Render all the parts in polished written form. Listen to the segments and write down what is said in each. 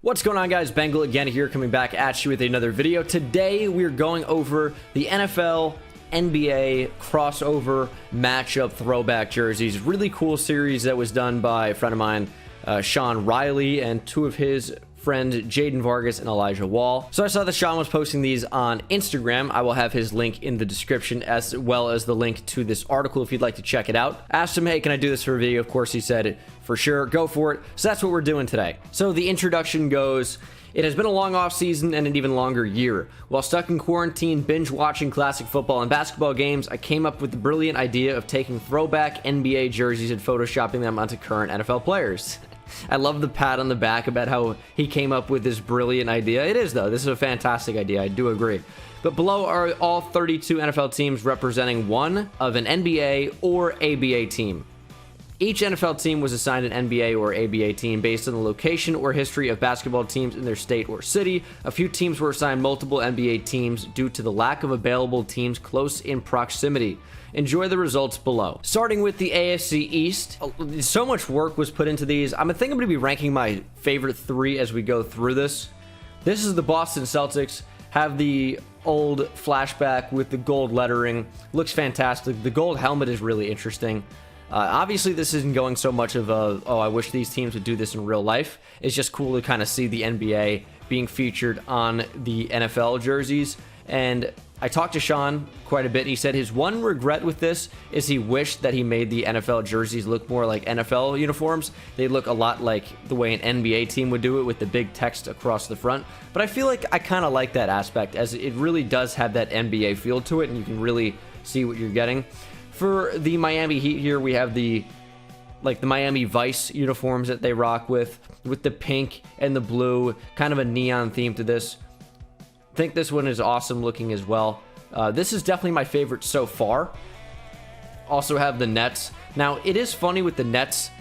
What's going on, guys? Bengal again here, coming back at you with another video. Today we're going over the NFL NBA crossover matchup throwback jerseys. Really cool series that was done by a friend of mine, Sean Riley, and two of his friends, Jaden Vargas and Elijah Wall. So I saw that Sean was posting these on Instagram. I will have his link in the description, as well as the link to this article if you'd like to check it out. Asked him, hey, can I do this for a video? Of course, he said, for sure, go for it. So that's what we're doing today. So the introduction goes, it has been a long off season and an even longer year. While stuck in quarantine, binge watching classic football and basketball games, I came up with the brilliant idea of taking throwback NBA jerseys and photoshopping them onto current NFL players. I love the pat on the back about how he came up with this brilliant idea. It is, though. This is a fantastic idea. I do agree. But below are all 32 NFL teams representing one of an NBA or ABA team. Each NFL team was assigned an NBA or ABA team based on the location or history of basketball teams in their state or city. A few teams were assigned multiple NBA teams due to the lack of available teams close in proximity. Enjoy the results below. Starting with the AFC East, so much work was put into these. I think I'm going to be ranking my favorite three as we go through this. This is the Boston Celtics. Have the old flashback with the gold lettering. Looks fantastic. The gold helmet is really interesting. Obviously, this isn't going so much of a, oh, I wish these teams would do this in real life. It's just cool to kind of see the NBA being featured on the NFL jerseys. And I talked to Sean quite a bit. He said his one regret with this is he wished that he made the NFL jerseys look more like NFL uniforms. They look a lot like the way an NBA team would do it with the big text across the front. But I feel like I kind of like that aspect, as it really does have that NBA feel to it, and you can really see what you're getting. For the Miami Heat here, we have the Miami Vice uniforms that they rock with the pink and the blue, kind of a neon theme to this. I think this one is awesome looking as well. This is definitely my favorite so far. Also have the Nets. Now, it is funny with the Nets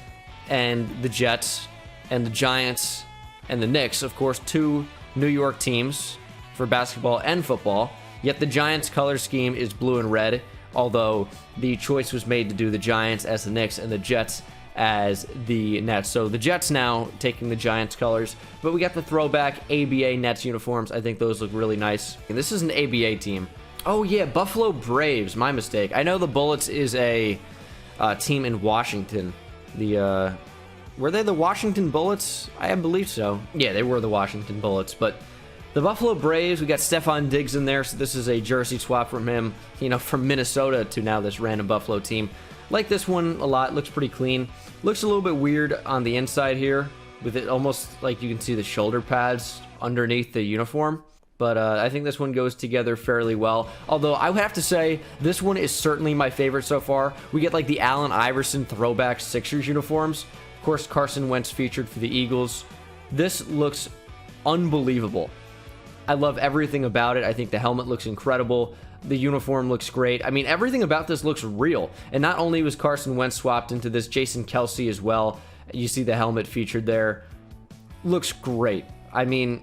and the Jets and the Giants and the Knicks, of course, two New York teams for basketball and football. Yet the Giants color scheme is blue and red, although the choice was made to do the Giants as the Knicks and the Jets as the Nets. So the Jets now taking the Giants colors, but we got the throwback ABA Nets uniforms. I think those look really nice. And this is an ABA team. Oh yeah, Buffalo Braves, my mistake. I know the Bullets is a team in Washington. Were they the Washington Bullets? I believe so. Yeah, they were the Washington Bullets, but the Buffalo Braves, we got Stephon Diggs in there, so this is a jersey swap from him, from Minnesota to now this random Buffalo team. Like this one a lot, looks pretty clean. Looks a little bit weird on the inside here, with it almost like you can see the shoulder pads underneath the uniform. But I think this one goes together fairly well. Although I would have to say, this one is certainly my favorite so far. We get like the Allen Iverson throwback Sixers uniforms. Of course, Carson Wentz featured for the Eagles. This looks unbelievable. I love everything about it. I think the helmet looks incredible. The uniform looks great. I mean, everything about this looks real. And not only was Carson Wentz swapped into this, Jason Kelce as well. You see the helmet featured there. Looks great. I mean,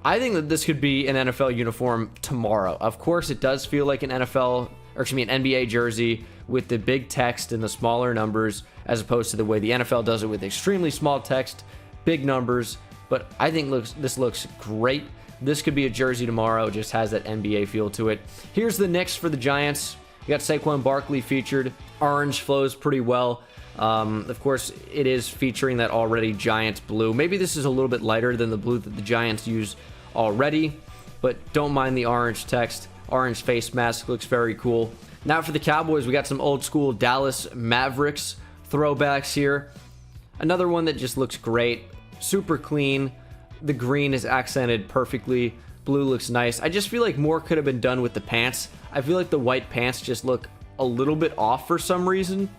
I think that this could be an NFL uniform tomorrow. Of course, it does feel like an an NBA jersey with the big text and the smaller numbers, as opposed to the way the NFL does it with extremely small text, big numbers. But I think this looks great. This could be a jersey tomorrow. It just has that NBA feel to it. Here's the Knicks for the Giants. You got Saquon Barkley featured. Orange flows pretty well. Of course, it is featuring that already Giants blue. Maybe this is a little bit lighter than the blue that the Giants use already, but don't mind the orange text. Orange face mask looks very cool. Now for the Cowboys, we got some old school Dallas Mavericks throwbacks here. Another one that just looks great. Super clean. The green is accented perfectly. Blue looks nice. I just feel like more could have been done with the pants. I feel like the white pants just look a little bit off for some reason.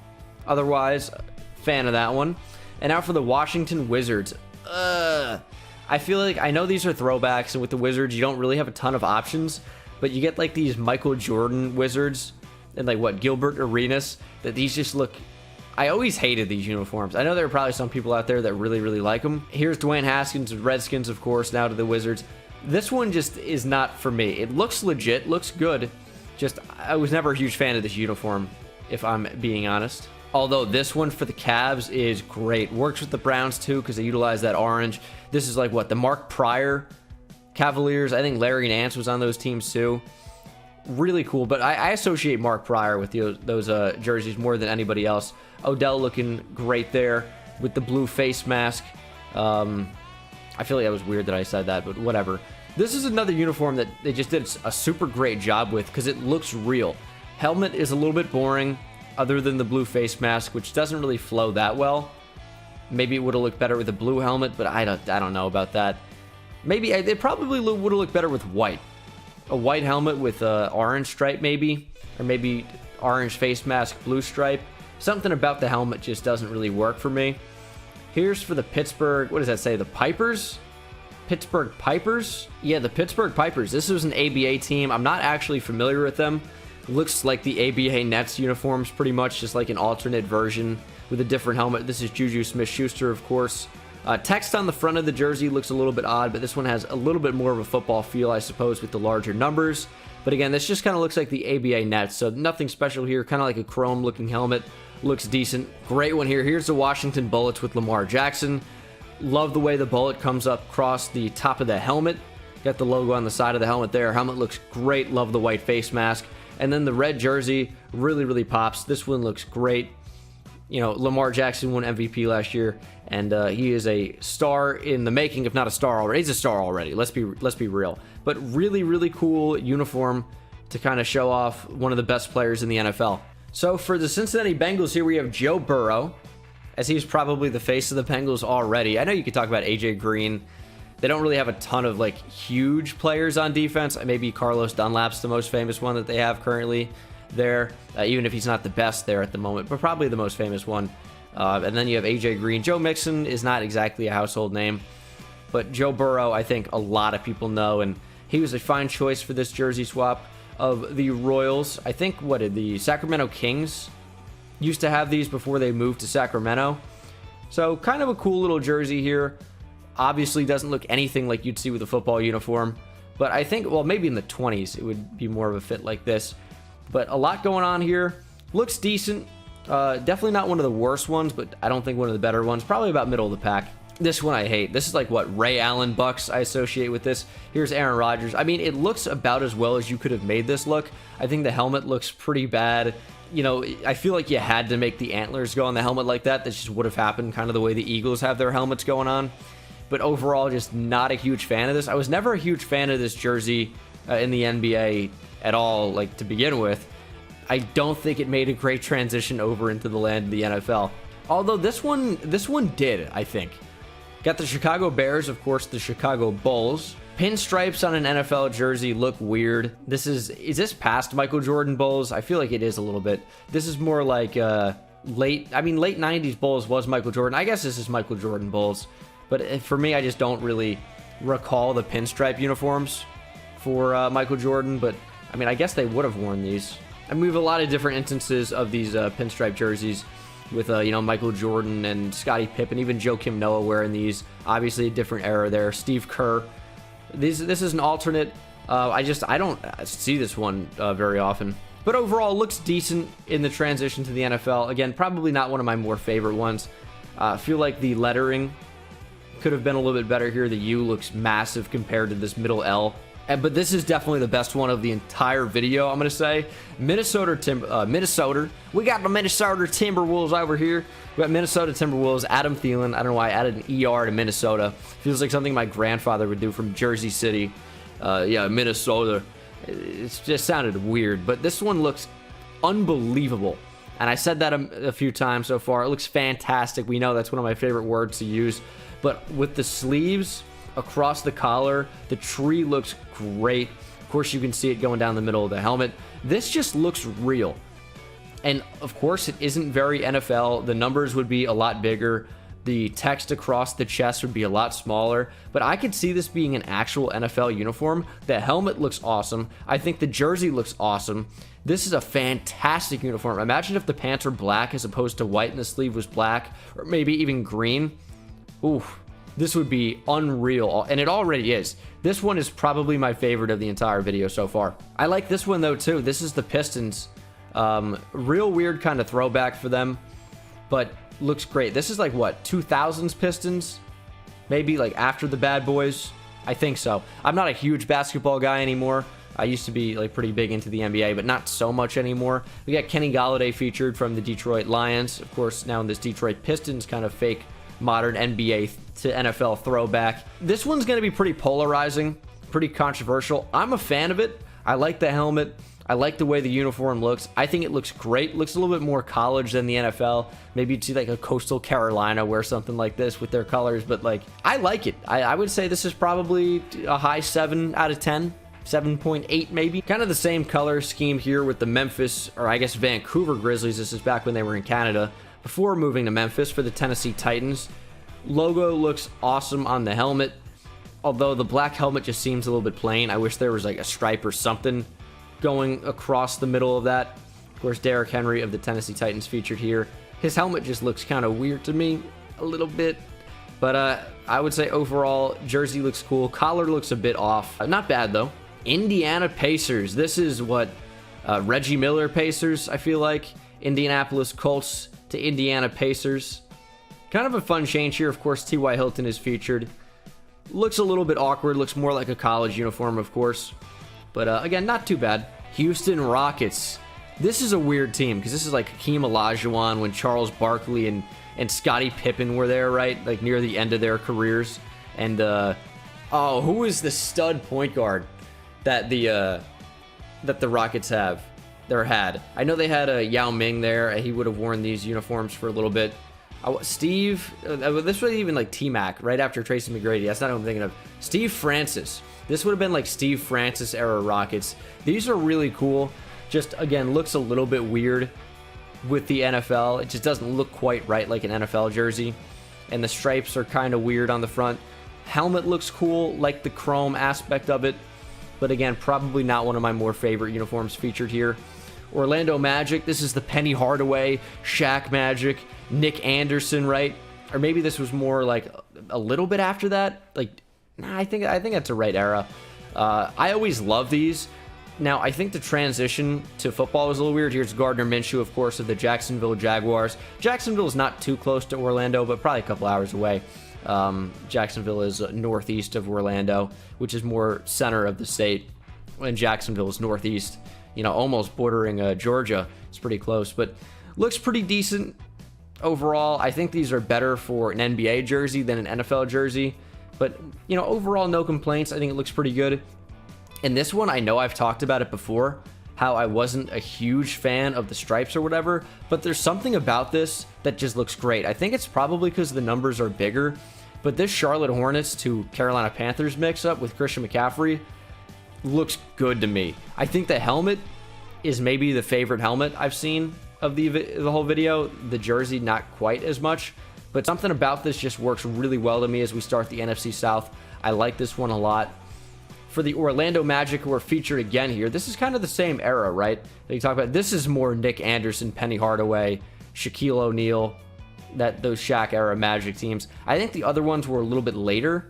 Otherwise, fan of that one. And now for the Washington Wizards. I feel like, I know these are throwbacks, and with the Wizards, you don't really have a ton of options, but you get like these Michael Jordan Wizards and like what, Gilbert Arenas, that these just look, I always hated these uniforms. I know there are probably some people out there that really, really like them. Here's Dwayne Haskins with Redskins, of course, now to the Wizards. This one just is not for me. It looks legit, looks good. Just, I was never a huge fan of this uniform, if I'm being honest. Although this one for the Cavs is great. Works with the Browns too because they utilize that orange. This is like what, the Mark Pryor Cavaliers. I think Larry Nance was on those teams too. Really cool, but I associate Mark Pryor with those jerseys more than anybody else. Odell looking great there with the blue face mask. I feel like that was weird that I said that, but whatever. This is another uniform that they just did a super great job with because it looks real. Helmet is a little bit boring other than the blue face mask, which doesn't really flow that well. Maybe it would have looked better with a blue helmet, but I don't know about that. Maybe it probably would have looked better with white. A white helmet with a orange stripe maybe, or maybe orange face mask, blue stripe. Something about the helmet just doesn't really work for me. Here's for the Pittsburgh, what does that say? The Pipers? Pittsburgh Pipers? Yeah, the Pittsburgh Pipers. This was an ABA team. I'm not actually familiar with them. Looks like the ABA Nets uniforms pretty much, just like an alternate version with a different helmet. This is Juju Smith-Schuster, of course. Text on the front of the jersey looks a little bit odd, but this one has a little bit more of a football feel, I suppose, with the larger numbers. But again, this just kind of looks like the ABA Nets, so nothing special here. Kind of like a chrome-looking helmet. Looks decent. Great one here. Here's the Washington Bullets with Lamar Jackson. Love the way the bullet comes up across the top of the helmet. Got the logo on the side of the helmet there. Helmet looks great. Love the white face mask. And then the red jersey really, really pops. This one looks great. You know, Lamar Jackson won MVP last year, and he is a star in the making, if not a star already. He's a star already. Let's be real. But really, really cool uniform to kind of show off one of the best players in the NFL. So for the Cincinnati Bengals here, we have Joe Burrow, as he's probably the face of the Bengals already. I know you could talk about AJ Green. They don't really have a ton of like huge players on defense. Maybe Carlos Dunlap's the most famous one that they have currently there, even if he's not the best there at the moment, but probably the most famous one. And then you have AJ Green. Joe Mixon is not exactly a household name, but Joe Burrow, I think a lot of people know, and he was a fine choice for this jersey swap of the Royals. I think, what did the Sacramento Kings used to have these before they moved to Sacramento? So kind of a cool little jersey here. Obviously doesn't look anything like you'd see with a football uniform, but I think, well, maybe in the 20s it would be more of a fit like this. But a lot going on here. Looks decent. Definitely not one of the worst ones, but I don't think one of the better ones. Probably about middle of the pack. This one I hate. This is like what Ray Allen Bucks I associate with this. Here's Aaron Rodgers. I mean, it looks about as well as you could have made this look. I think the helmet looks pretty bad. You know, I feel like you had to make the antlers go on the helmet like that. That just would have happened kind of the way the Eagles have their helmets going on. But overall, just not a huge fan of this. I was never a huge fan of this jersey in the NBA at all, like to begin with. I don't think it made a great transition over into the land of the NFL. Although this one did, I think. Got the Chicago Bears, of course, the Chicago Bulls. Pinstripes on an NFL jersey look weird. Is this past Michael Jordan Bulls? I feel like it is a little bit. This is more like late 90s Bulls was Michael Jordan. I guess this is Michael Jordan Bulls. But for me, I just don't really recall the pinstripe uniforms for Michael Jordan. But, I mean, I guess they would have worn these. I mean, we have a lot of different instances of these pinstripe jerseys with, you know, Michael Jordan and Scottie Pippen, even Joakim Noah wearing these. Obviously, a different era there. Steve Kerr. This is an alternate. I don't see this one very often. But overall, looks decent in the transition to the NFL. Again, probably not one of my more favorite ones. I feel like the lettering could have been a little bit better here. The U looks massive compared to this middle L. But this is definitely the best one of the entire video, I'm going to say. Minnesota. We got the Minnesota Timberwolves over here. We got Minnesota Timberwolves, Adam Thielen. I don't know why I added an ER to Minnesota. Feels like something my grandfather would do from Jersey City. Yeah, Minnesota. It just sounded weird. But this one looks unbelievable. And I said that a few times so far. It looks fantastic. We know that's one of my favorite words to use. But with the sleeves across the collar, the tree looks great. Of course, you can see it going down the middle of the helmet. This just looks real. And of course, it isn't very NFL. The numbers would be a lot bigger. The text across the chest would be a lot smaller. But I could see this being an actual NFL uniform. The helmet looks awesome. I think the jersey looks awesome. This is a fantastic uniform. Imagine if the pants were black as opposed to white and the sleeve was black, or maybe even green. Ooh, this would be unreal, and it already is. This one is probably my favorite of the entire video so far. I like this one though too. This is the Pistons. Real weird kind of throwback for them. but looks great. This is like what, 2000s Pistons? Maybe like after the Bad Boys? I think so. I'm not a huge basketball guy anymore. I used to be like pretty big into the NBA, but not so much anymore. We got Kenny Golladay featured from the Detroit Lions. Of course, now in this Detroit Pistons kind of fake modern NBA to NFL throwback. This one's going to be pretty polarizing, pretty controversial. I'm a fan of it. I like the helmet. I like the way the uniform looks. I think it looks great. Looks a little bit more college than the NFL. Maybe you'd see like a Coastal Carolina wear something like this with their colors, but like, I like it. I would say this is probably a high 7 out of 10. 7.8 maybe. Kind of the same color scheme here with the Memphis, or I guess Vancouver Grizzlies. This is back when they were in Canada, before moving to Memphis for the Tennessee Titans. Logo looks awesome on the helmet, although the black helmet just seems a little bit plain. I wish there was like a stripe or something going across the middle of that. Of course, Derrick Henry of the Tennessee Titans featured here. His helmet just looks kind of weird to me, a little bit. But I would say overall, jersey looks cool. Collar looks a bit off. Not bad though. Indiana Pacers. This is what Reggie Miller Pacers, I feel like. Indianapolis Colts to Indiana Pacers. Kind of a fun change here. Of course, T.Y. Hilton is featured. Looks a little bit awkward. Looks more like a college uniform, of course. But again, not too bad. Houston Rockets. This is a weird team because this is like Hakeem Olajuwon when Charles Barkley and Scottie Pippen were there, right? Like near the end of their careers. And, oh, who is the stud point guard that the Rockets had? I know they had a Yao Ming there. He would have worn these uniforms for a little bit. Steve, this was even like T-Mac right after Tracy McGrady. That's not what I'm thinking of. Steve Francis. This would have been like Steve Francis era Rockets. These are really cool. Just again, looks a little bit weird with the NFL. It just doesn't look quite right like an NFL jersey. And the stripes are kind of weird on the front. Helmet looks cool, like the chrome aspect of it. But again, probably not one of my more favorite uniforms featured here. Orlando Magic. This is the Penny Hardaway, Shaq Magic, Nick Anderson, right? Or maybe this was more like a little bit after that. Like, nah, I think that's the right era. I always love these. Now, I think the transition to football was a little weird. Here's Gardner Minshew, of course, of the Jacksonville Jaguars. Jacksonville is not too close to Orlando, but probably a couple hours away. Jacksonville is northeast of Orlando, which is more center of the state, and Jacksonville is northeast, you know, almost bordering Georgia. It's pretty close, but looks pretty decent overall. I think these are better for an NBA jersey than an NFL jersey, but, you know, overall, no complaints. I think it looks pretty good. And this one, I know I've talked about it before, how I wasn't a huge fan of the stripes or whatever, but there's something about this that just looks great. I think it's probably because the numbers are bigger, but this Charlotte Hornets to Carolina Panthers mix-up with Christian McCaffrey looks good to me. I think the helmet is maybe the favorite helmet I've seen of the whole video. The jersey, not quite as much, but something about this just works really well to me as we start the NFC South. I like this one a lot. For the Orlando Magic, who are featured again here, this is kind of the same era, right? That you talk about. This is more Nick Anderson, Penny Hardaway, Shaquille O'Neal, those Shaq era Magic teams. I think the other ones were a little bit later,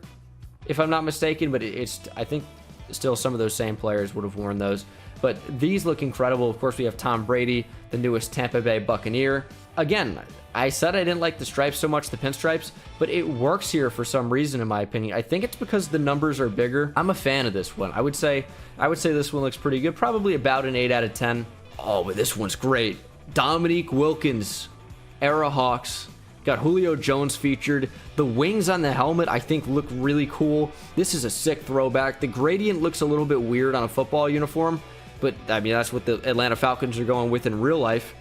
if I'm not mistaken, but I think still some of those same players would have worn those. But these look incredible. Of course, we have Tom Brady, the newest Tampa Bay Buccaneer. Again, I said I didn't like the stripes so much, the pinstripes, but it works here for some reason, in my opinion. I think it's because the numbers are bigger. I'm a fan of this one. I would say this one looks pretty good. Probably about an 8 out of 10. Oh, but this one's great. Dominique Wilkins, era Hawks. Got Julio Jones featured. The wings on the helmet, I think, look really cool. This is a sick throwback. The gradient looks a little bit weird on a football uniform, but I mean, that's what the Atlanta Falcons are going with in real life.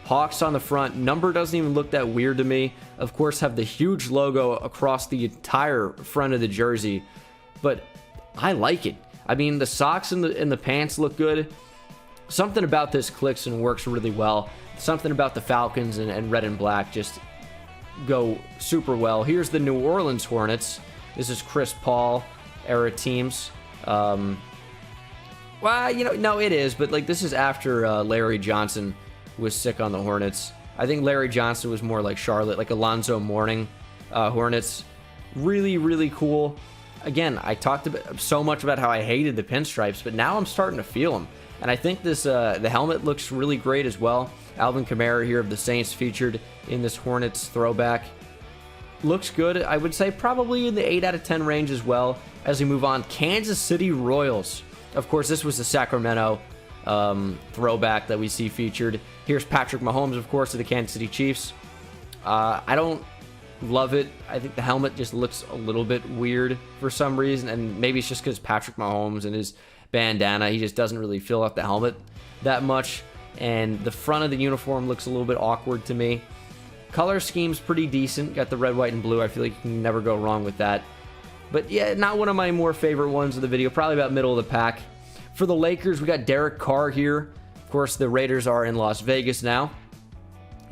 Hawks on the front. Number doesn't even look that weird to me. Of course, have the huge logo across the entire front of the jersey, but I like it. I mean, the socks and the pants look good. Something about this clicks and works really well. Something about the Falcons and red and black just go super well. Here's the New Orleans Hornets. This is Chris Paul era teams. Well, you know, no, it is, but like this is after Larry Johnson was sick on the Hornets. I think Larry Johnson was more like Charlotte, like Alonzo Mourning Hornets. Really, really cool. Again, I talked so much about how I hated the pinstripes, but now I'm starting to feel them. And I think this the helmet looks really great as well. Alvin Kamara here of the Saints featured in this Hornets throwback. Looks good. I would say probably in the 8 out of 10 range as well. As we move on, Kansas City Royals. Of course, this was the Sacramento throwback that we see featured. Here's Patrick Mahomes, of course, of the Kansas City Chiefs. I don't love it. I think the helmet just looks a little bit weird for some reason, and maybe it's just because Patrick Mahomes and his bandana, he just doesn't really fill out the helmet that much, and the front of the uniform looks a little bit awkward to me. Color scheme's pretty decent. Got the red, white, and blue. I feel like you can never go wrong with that. But yeah, not one of my more favorite ones of the video. Probably about middle of the pack. For the Lakers, we got Derek Carr here. Of course, the Raiders are in Las Vegas now.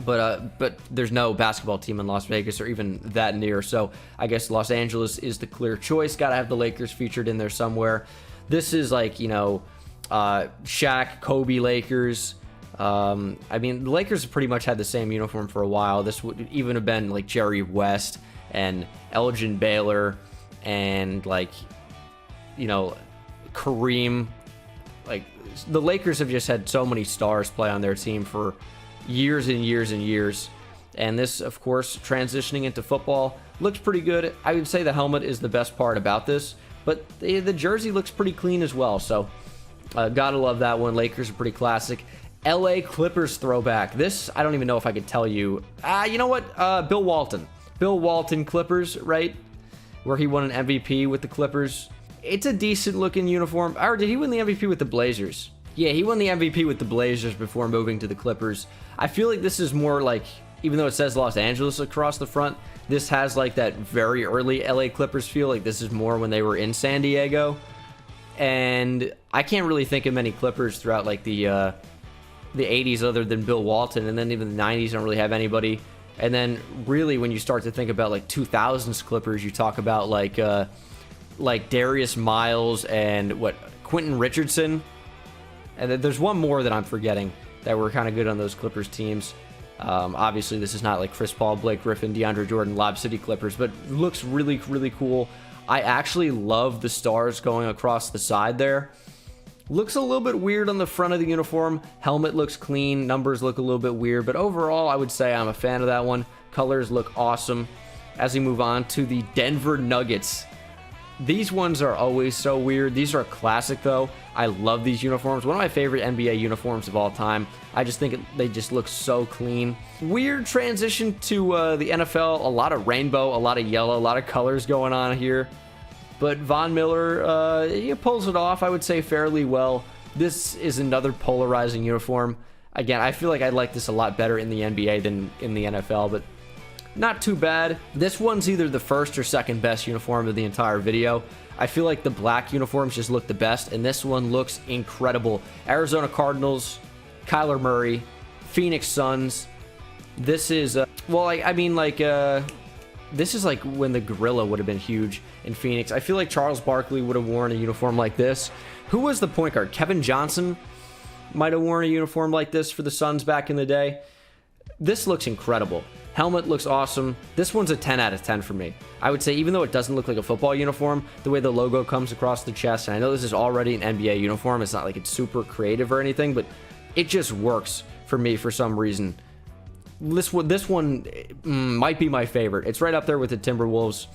But there's no basketball team in Las Vegas or even that near. So I guess Los Angeles is the clear choice. Got to have the Lakers featured in there somewhere. This is like, you know, Shaq, Kobe Lakers. I mean, the Lakers have pretty much had the same uniform for a while. This would even have been like Jerry West and Elgin Baylor and, like, you know, Kareem. Like, the Lakers have just had so many stars play on their team for years and years and years. And this, of course, transitioning into football looks pretty good. I would say the helmet is the best part about this, but the jersey looks pretty clean as well. So gotta love that one. Lakers are pretty classic. LA Clippers throwback. This, I don't even know if I could tell you. You know what? Bill Walton Clippers, right? Where he won an MVP with the Clippers. It's a decent looking uniform. Or did he win the MVP with the Blazers? Yeah, he won the MVP with the Blazers before moving to the Clippers. I feel like this is more like, even though it says Los Angeles across the front, this has like that very early LA Clippers feel. Like this is more when they were in San Diego. And I can't really think of many Clippers throughout like the 80s other than Bill Walton. And then even the 90s don't really have anybody. And then really when you start to think about like 2000s Clippers, you talk about like Darius Miles and Quentin Richardson. And then there's one more that I'm forgetting that were kind of good on those Clippers teams. Obviously, this is not like Chris Paul, Blake Griffin, DeAndre Jordan, Lob City Clippers, but looks really, really cool. I actually love the stars going across the side there. Looks a little bit weird on the front of the uniform. Helmet looks clean. Numbers look a little bit weird, but overall, I would say I'm a fan of that one. Colors look awesome. As we move on to the Denver Nuggets. These ones are always so weird. These are a classic, though. I love these uniforms. One of my favorite NBA uniforms of all time. I just think they just look so clean. Weird transition to the NFL. A lot of rainbow, a lot of yellow, a lot of colors going on here. But Von Miller, he pulls it off, I would say, fairly well. This is another polarizing uniform. Again, I feel like I like this a lot better in the NBA than in the NFL, but not too bad. This one's either the first or second best uniform of the entire video. I feel like the black uniforms just look the best, and this one looks incredible. Arizona Cardinals, Kyler Murray, Phoenix Suns. This is, this is like when the gorilla would have been huge in Phoenix. I feel like Charles Barkley would have worn a uniform like this. Who was the point guard? Kevin Johnson might have worn a uniform like this for the Suns back in the day. This looks incredible. Helmet looks awesome. This one's a 10 out of 10 for me. I would say, even though it doesn't look like a football uniform, the way the logo comes across the chest, and I know this is already an NBA uniform, it's not like it's super creative or anything, but it just works for me for some reason. This one might be my favorite. It's right up there with the Timberwolves.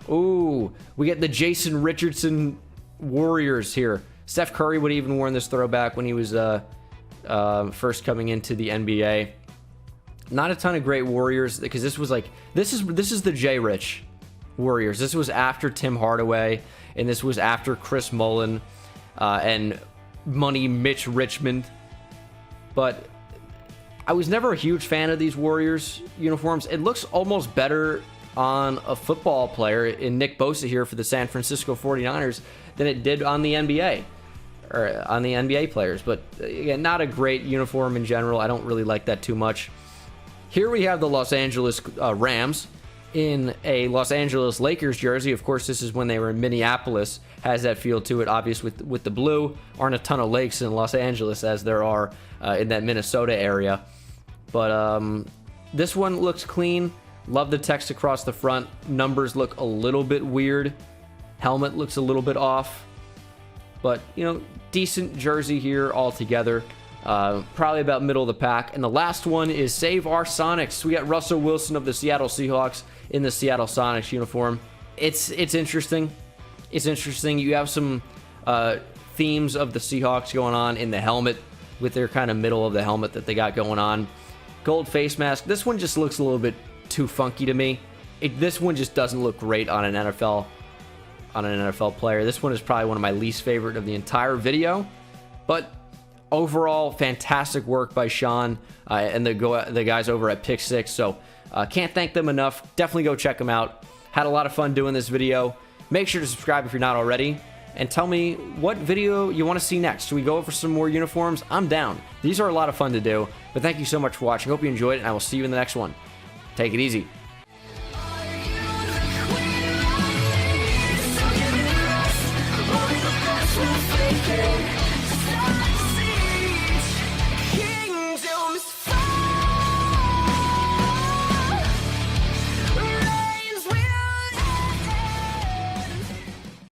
Ooh, we get the Jason Richardson Warriors here. Steph Curry would have even worn this throwback when he was first coming into the NBA. Not a ton of great Warriors, because this was like, this is the J. Rich Warriors. This was after Tim Hardaway, and this was after Chris Mullin and Money Mitch Richmond. But I was never a huge fan of these Warriors uniforms. It looks almost better on a football player in Nick Bosa here for the San Francisco 49ers than it did on the NBA, or on the NBA players. But again, not a great uniform in general. I don't really like that too much. Here we have the Los Angeles Rams in a Los Angeles Lakers jersey. Of course, this is when they were in Minneapolis. Has that feel to it, obvious with the blue. Aren't a ton of lakes in Los Angeles as there are in that Minnesota area. But this one looks clean. Love the text across the front. Numbers look a little bit weird. Helmet looks a little bit off. but, you know, decent jersey here altogether. Probably about middle of the pack. And the last one is Save Our Sonics. We got Russell Wilson of the Seattle Seahawks in the Seattle Sonics uniform. It's interesting. It's interesting. You have some themes of the Seahawks going on in the helmet with their kind of middle of the helmet that they got going on. Gold face mask. This one just looks a little bit too funky to me. This one just doesn't look great on an NFL player. This one is probably one of my least favorite of the entire video, but overall, fantastic work by Sean and the guys over at Pick 6. So can't thank them enough. Definitely go check them out. Had a lot of fun doing this video. Make sure to subscribe if you're not already, and tell me what video you want to see next. Should we go over some more uniforms? I'm down. These are a lot of fun to do, but thank you so much for watching. Hope you enjoyed it, and I will see you in the next one. Take it easy.